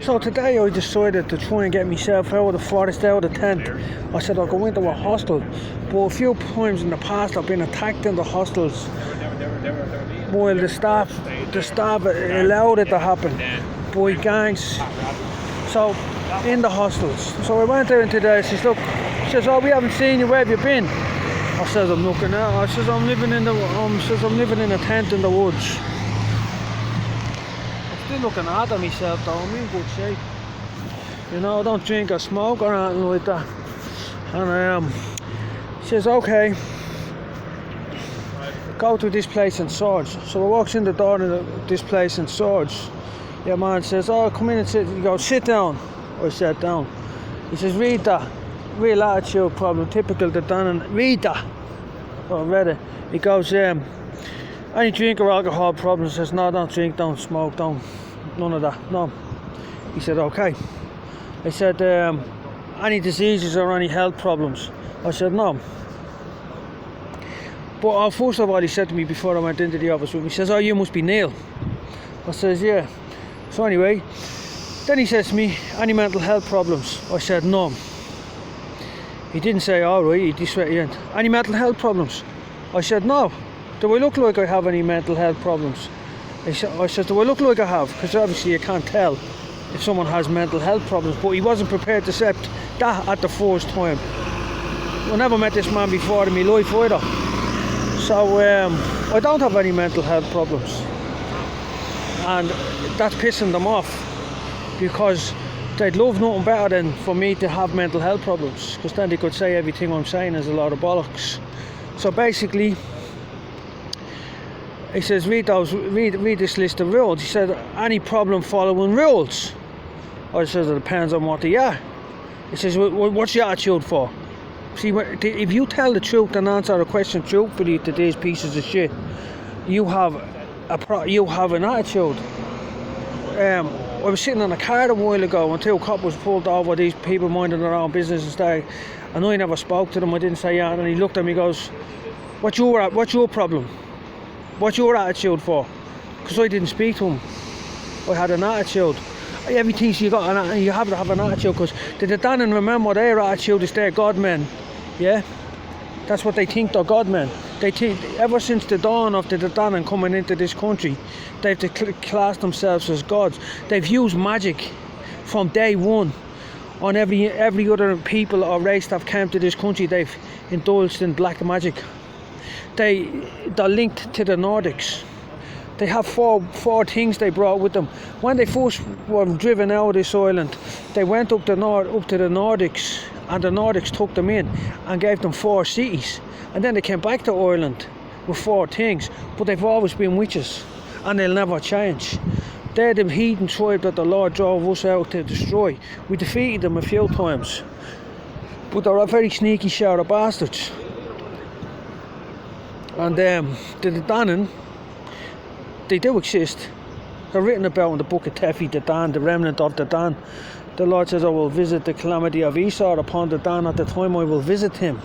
So today I decided to try and get myself out of the forest, out of the tent. I said I'll go into a hostel, but a few times in the past I've been attacked in the hostels while the staff allowed it to happen by gangs. So in the hostels. So I went there in today. She says, look, she says, oh, we haven't seen you. Where have you been? I says, I'm looking out. I says, I'm living in a tent in the woods. I'm still looking after myself though. I'm in good shape. You know, I don't drink or smoke or anything like that. And she says, okay, go to this place in Swords. So I walks in the door of this place in Swords. Yeah, man says, oh, come in and sit. You go, sit down. I sat down. He says, read that. Real attitude problem, typical to Dannan. Read that. So I read it. He goes, any drink or alcohol problems? He says, no, don't drink, don't smoke, don't, none of that, no. He said, okay. I said, any diseases or any health problems? I said, no. But first of all, he said to me before I went into the office with me, he says, oh, you must be Neil. I says, yeah. So anyway, then he says to me, any mental health problems? I said, no. He didn't say, all right, he just went, any mental health problems? I said, no. Do I look like I have any mental health problems? I said, do I look like I have? Because obviously you can't tell if someone has mental health problems, but he wasn't prepared to accept that at the first time. I never met this man before in my life either. So I don't have any mental health problems. And that's pissing them off, because they'd love nothing better than for me to have mental health problems, because then they could say everything I'm saying is a lot of bollocks. So basically, he says, read this list of rules. He said, any problem following rules? I said, it depends on what they are. He says, what's your attitude for? See, if you tell the truth and answer a question truthfully to these pieces of shit, you have an attitude. I was sitting in a car a while ago and two coppers pulled over these people minding their own business and stuff, and I never spoke to them. I didn't say yeah, and he looked at me and goes, what's your problem? What's your attitude for? Because I didn't speak to him. I had an attitude. Everything you have to have an attitude, because the Dannan remember their attitude is they're God men. Yeah? That's what they think, they're God men. They think, ever since the dawn of the Dannan coming into this country, they've classed themselves as gods. They've used magic from day one on every other people or race that have come to this country. They've indulged in black magic. They're linked to the Nordics. They have four things they brought with them. When they first were driven out of this island, they went up to the Nordics, and the Nordics took them in and gave them 4 cities. And then they came back to Ireland with 4 things. But they've always been witches, and they'll never change. They're the heathen tribe that the Lord drove us out to destroy. We defeated them a few times, but they're a very sneaky shout of bastards. And the Dannan, they do exist. They're written about in the book of Tephi, the Dan, the remnant of the Dan. The Lord says, I will visit the calamity of Esau upon the Dan. At the time I will visit him.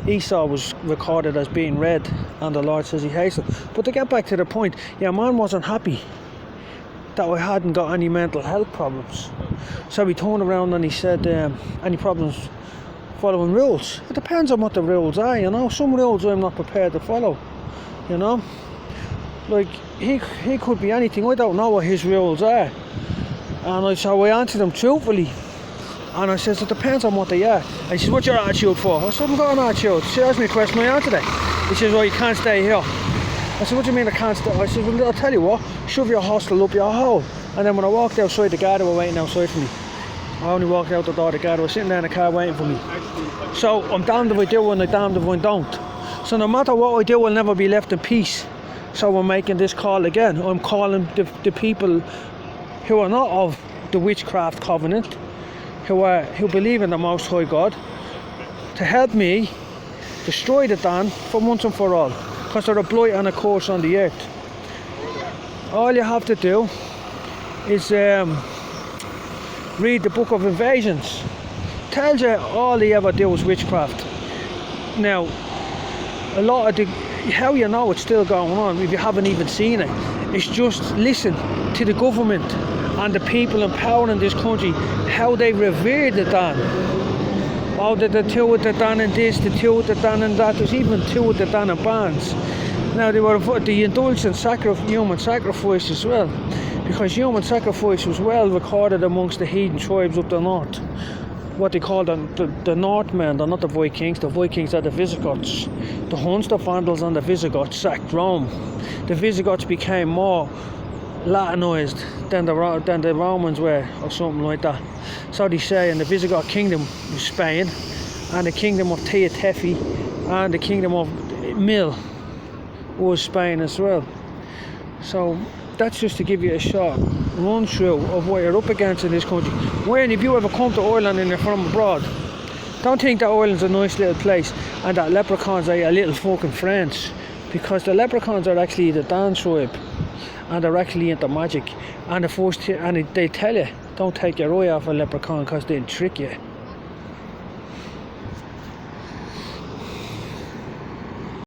Esau was recorded as being red, and the Lord says he hates him. But to get back to the point, yeah, man wasn't happy that I hadn't got any mental health problems. So he turned around and he said, any problems following rules? It depends on what the rules are, you know. Some rules I'm not prepared to follow, you know. Like, he could be anything. I don't know what his rules are. And so I answered him truthfully. And I says, it depends on what they are. And he says, what's your attitude for? I said, I've got an attitude. She asked me a question, I answered it. He says, well, you can't stay here. I said, what do you mean I can't stay? I said, well, I'll tell you what, shove your hostel up your hole. And then when I walked outside, the guard were waiting outside for me. I only walked out the door, the guard was sitting there in the car waiting for me. So I'm damned if I do and I'm damned if I don't. So no matter what I do, I'll never be left in peace. So I'm making this call again. I'm calling the people who are not of the witchcraft covenant, who believe in the Most High God, to help me destroy the Dan for once and for all, because they're a blight and a curse on the earth. All you have to do is read the book of Invasions. Tells you all they ever do is witchcraft. Now, a lot of how you know it's still going on if you haven't even seen it, is just listen to the government and the people in power in this country, how they revere the Dan. Oh, the two with the Dannan this, the two with the Dannan that. There's even two with the Dannan bands. Now they indulged in human sacrifice as well, because human sacrifice was well recorded amongst the heathen tribes up the north. What they call the Northmen, they're not the Vikings. The Vikings are the Visigoths. The Huns, the Vandals, and the Visigoths sacked Rome. The Visigoths became more Latinized than the Romans were, or something like that. So they say, and the Visigoth kingdom was Spain, and the kingdom of Teotihuacan and the kingdom of Mil was Spain as well. So that's just to give you a short run through of what you're up against in this country. When if you ever come to Ireland and you're from abroad, don't think that Ireland's a nice little place and that leprechauns are your little fucking friends, because the leprechauns are actually the Dan tribe, and they're actually into magic, and they tell you don't take your eye off a leprechaun because they'll trick you.